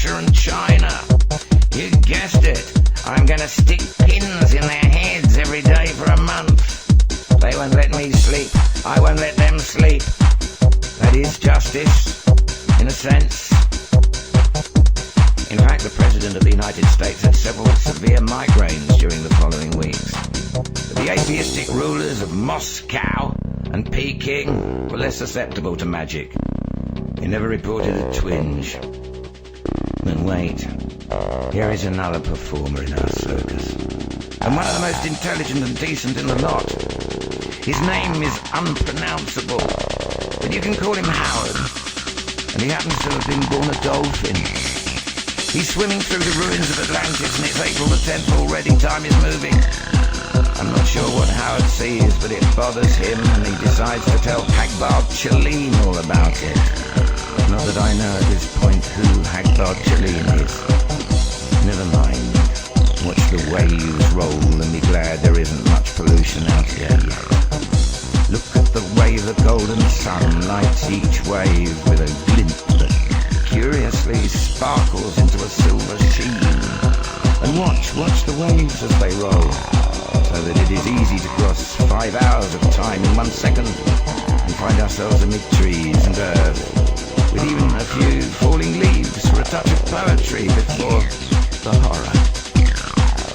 Russia and China. You guessed it. I'm gonna stick pins in their heads every day for a month. They won't let me sleep. I won't let them sleep. That is justice, in a sense. In fact, the President of the United States had several severe migraines during the following weeks. But the atheistic rulers of Moscow and Peking were less susceptible to magic. They never reported a twinge. But wait, here is another performer in our circus, and one of the most intelligent and decent in the lot. His name is unpronounceable, but you can call him Howard, and he happens to have been born a dolphin. He's swimming through the ruins of Atlantis, and it's April the 10th already. Time is moving. I'm not sure what Howard sees, but it bothers him, and he decides to tell Hagbard-Chelene all about it. Not that I know at this point who Hagbard-Chelene is. Never mind. Watch the waves roll and be glad there isn't much pollution out here yet. Look at the way the golden sun lights each wave with a glint that curiously sparkles into a silver sheen. And watch the waves as they roll, so that it is easy to cross 5 hours of time in 1 second and find ourselves amid trees and earth, with even a few falling leaves for a touch of poetry before the horror.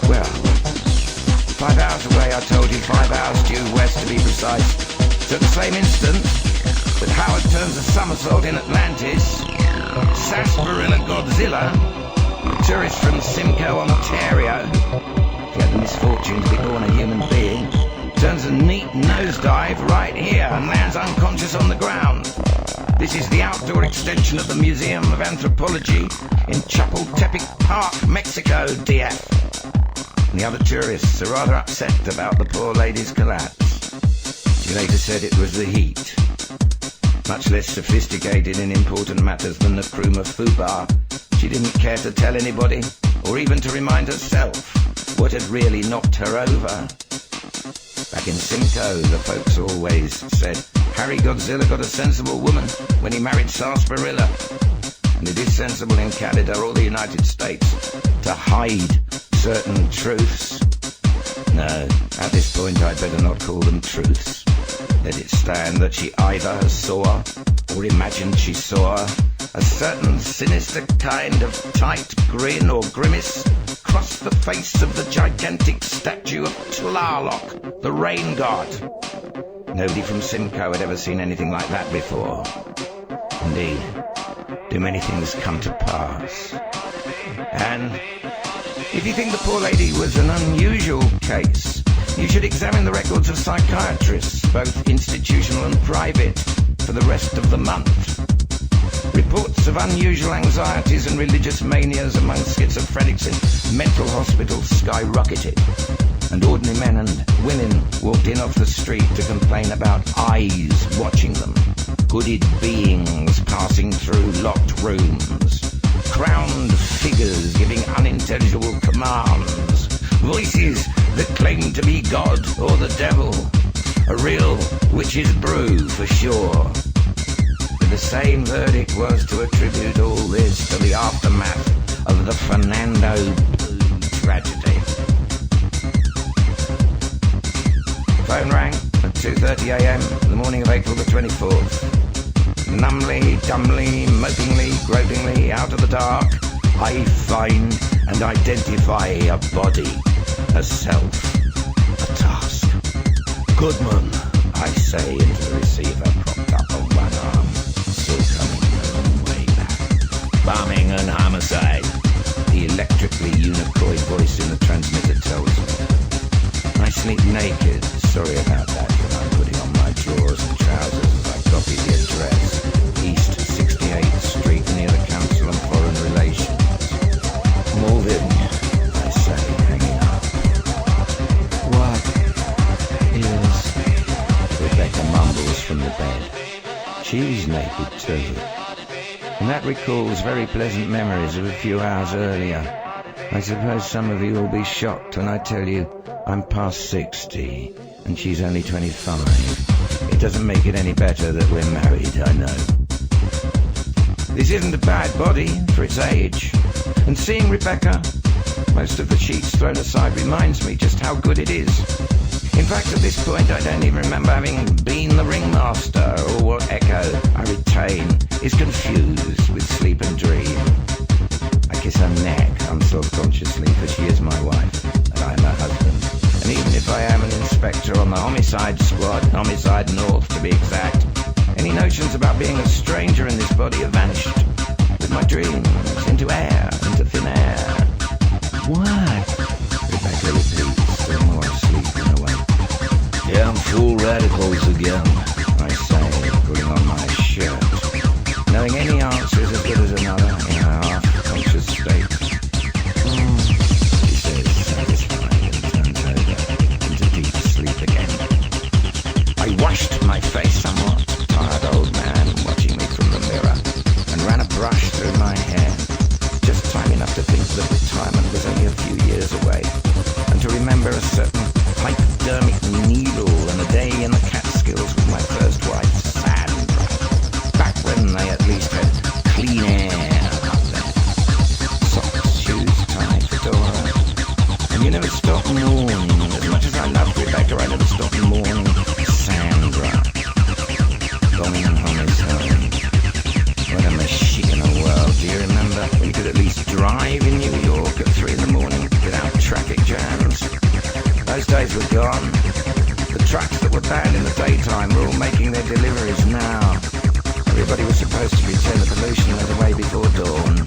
Well, 5 hours away, I told you, 5 hours due west to be precise. So at the same instant that Howard turns a somersault in Atlantis, Sarsaparilla Godzilla, a tourist from Simcoe, Ontario, he had the misfortune to be born a human being, turns a neat nosedive right here and lands unconscious on the ground. This is the outdoor extension of the Museum of Anthropology in Chapultepec Park, Mexico, DF. And the other tourists are rather upset about the poor lady's collapse. She later said it was the heat. Much less sophisticated in important matters than the Krumah Fubar, she didn't care to tell anybody, or even to remind herself what had really knocked her over. Back in Simcoe, the folks always said, Harry Godzilla got a sensible woman when he married Sarsaparilla. And it is sensible in Canada or the United States to hide certain truths. No, at this point I'd better not call them truths. Let it stand that she either saw, or imagined she saw, a certain sinister kind of tight grin or grimace cross the face of the gigantic statue of Tlaloc, the rain god. Nobody from Simcoe had ever seen anything like that before. Indeed, too many things come to pass. And if you think the poor lady was an unusual case, you should examine the records of psychiatrists, both institutional and private, for the rest of the month. Reports of unusual anxieties and religious manias among schizophrenics in mental hospitals skyrocketed, and ordinary men and women walked in off the street to complain about eyes watching them, hooded beings passing through locked rooms, crowned figures giving unintelligible commands, voices that claimed to be God or the devil, a real witch's brew for sure. But the same verdict was to attribute all this to the aftermath of the Fernando Blue tragedy. Phone rang at 2:30 a.m. the morning of April the 24th. Numbly, dumbly, mopingly, gropingly, out of the dark, I find and identify a body, a self, a task. Goodman, I say into the receiver, propped up on one arm, still coming a long way back. Bombing and homicide, the electrically unicoid voice in the transmitter tells me. I sleep naked, sorry about that, when I'm putting on my drawers and trousers as I copy the address. East 68th Street, near the Council on Foreign Relations. Move in, I say, hanging up. What is... Rebecca mumbles from the bed. She's naked too. And that recalls very pleasant memories of a few hours earlier. I suppose some of you will be shocked when I tell you I'm past 60 and she's only 25. It doesn't make it any better that we're married, I know. This isn't a bad body for its age. And seeing Rebecca, most of the sheets thrown aside, reminds me just how good it is. In fact, at this point, I don't even remember having been the ringmaster, or what echo I retain is confused with sleep and dream. I kiss her neck unselfconsciously, for she is my wife, and I am her husband. And even if I am an inspector on the homicide squad, Homicide North to be exact, any notions about being a stranger in this body have vanished with my dreams, into air, into thin air. What? Rebecca repeats, still more asleep than awake. Damn fool radicals again, I say, putting on my shirt, knowing any answer is as good as another in a half-conscious state. She says, satisfied, and turns over into deep sleep again. I washed my face somewhat, tired old man watching me from the mirror, and ran a brush through my hair, just time enough to think that retirement was only a few years away, and to remember a certain hypodermic needle and a day in the Catskills with my first wife, Sandra, back when they at least had clean air up there. Socks, shoes, tie, fedora. And you never stopped mourning. As much as I loved Rebecca, I never stopped mourning Sandra. Gone home is home. What a machine world. Do you remember when you could at least drive in New York at 3 in the morning without traffic jams? Those days were gone. The trucks that were banned in the daytime were all making their deliveries now. Everybody was supposed to pretend the pollution went away before dawn.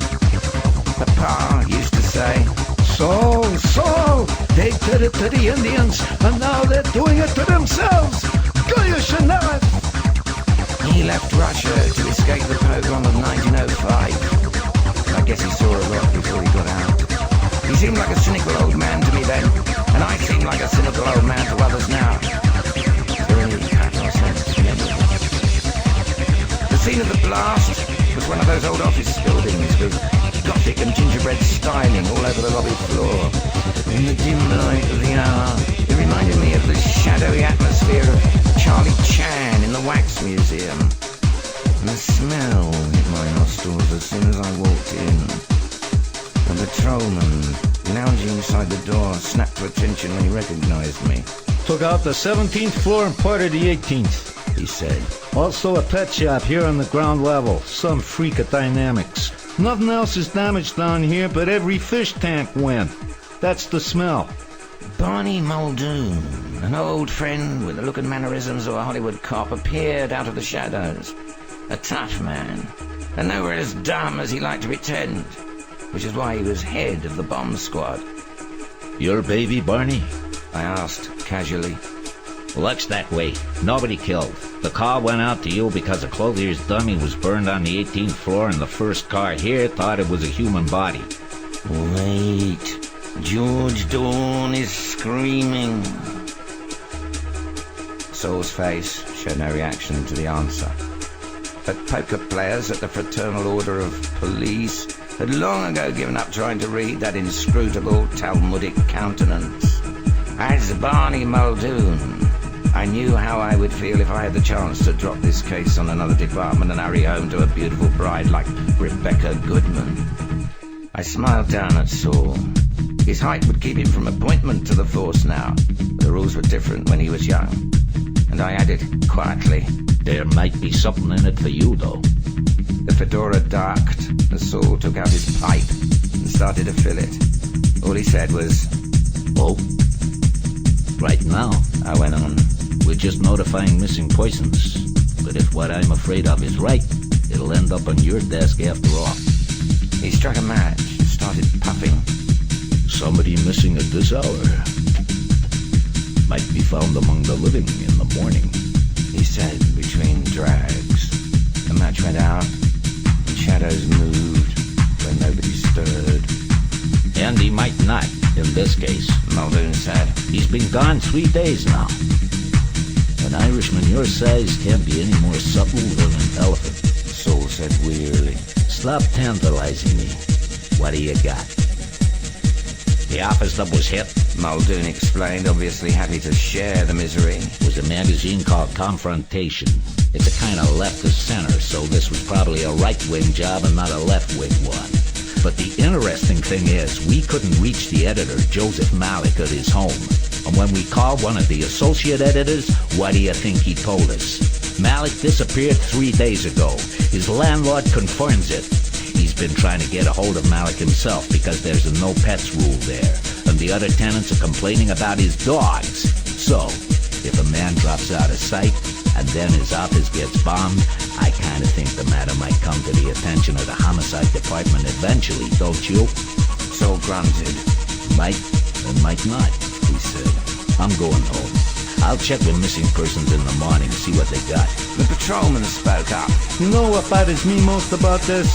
Papa used to say, So, they did it to the Indians, and now they're doing it to themselves. You should know it. he left Russia to escape the pogrom of 1905. I guess he saw a lot before he got out. He seemed like a cynical old man to me then, and I seem like a cynical old man to others now. Is there any pattern or sense in any of it? The scene of the blast was one of those old office buildings with Gothic and gingerbread styling all over the lobby floor. In the dim light of the hour, it reminded me of the shadowy atmosphere of Charlie Chan in the Wax Museum. And the smell hit my nostrils as soon as I walked in. A patrolman, lounging inside the door, snapped to attention when he recognized me. Took out the 17th floor and part of the 18th, He said, Also a pet shop here on the ground level. Some freak of dynamics. Nothing else is damaged down here, but every fish tank went. That's the smell. Barney Muldoon, an old friend with the look and mannerisms of a Hollywood cop, appeared out of the shadows. A tough man, and nowhere as dumb as he liked to pretend, which is why he was head of the bomb squad. Your baby, Barney? I asked casually. Looks that way. Nobody killed. The call went out to you because a clothier's dummy was burned on the 18th floor and the first car here thought it was a human body. Wait. George Dawn is screaming. Saul's face showed no reaction to the answer. But poker players at the Fraternal Order of Police had long ago given up trying to read that inscrutable Talmudic countenance. As Barney Muldoon, I knew how I would feel if I had the chance to drop this case on another department and hurry home to a beautiful bride like Rebecca Goodman. I smiled down at Saul. His height would keep him from appointment to the force now. The rules were different when he was young. And I added quietly, There might be something in it for you, though. The fedora darked as Saul took out his pipe and started to fill it. All he said was, Oh? Right now, I went on, we're just notifying missing persons. But if what I'm afraid of is right, it'll end up on your desk after all. He struck a match, started puffing. Somebody missing at this hour might be found among the living in the morning, He said between drags. The match went out, and shadows moved when nobody stirred. And he might not, in this case. Muldoon said, He's been gone 3 days now. An Irishman your size can't be any more subtle than an elephant. Saul said wearily. Stop tantalizing me. What do you got? The office that was hit? Muldoon explained, obviously happy to share the misery. Was a magazine called Confrontation. It's a kind of left of center, so this was probably a right-wing job and not a left-wing one. But the interesting thing is, we couldn't reach the editor, Joseph Malik, at his home. And when we called one of the associate editors, what do you think he told us? Malik disappeared 3 days ago. His landlord confirms it. He's been trying to get a hold of Malik himself because there's a no pets rule there, and the other tenants are complaining about his dogs. So, if a man drops out of sight, and then his office gets bombed, I kind of think the matter might come to the attention of the homicide department eventually, don't you? Saul grunted. Might, and might not, he said. I'm going home. I'll check with missing persons in the morning, see what they got. The patrolman spoke up. You know what bothers me most about this?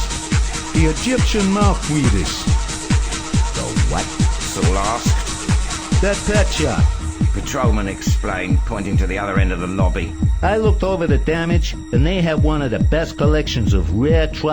The Egyptian mouth readers. So what? Saul asked. That pet shop. Patrolman explained, pointing to the other end of the lobby. I looked over the damage, and they have one of the best collections of rare tropical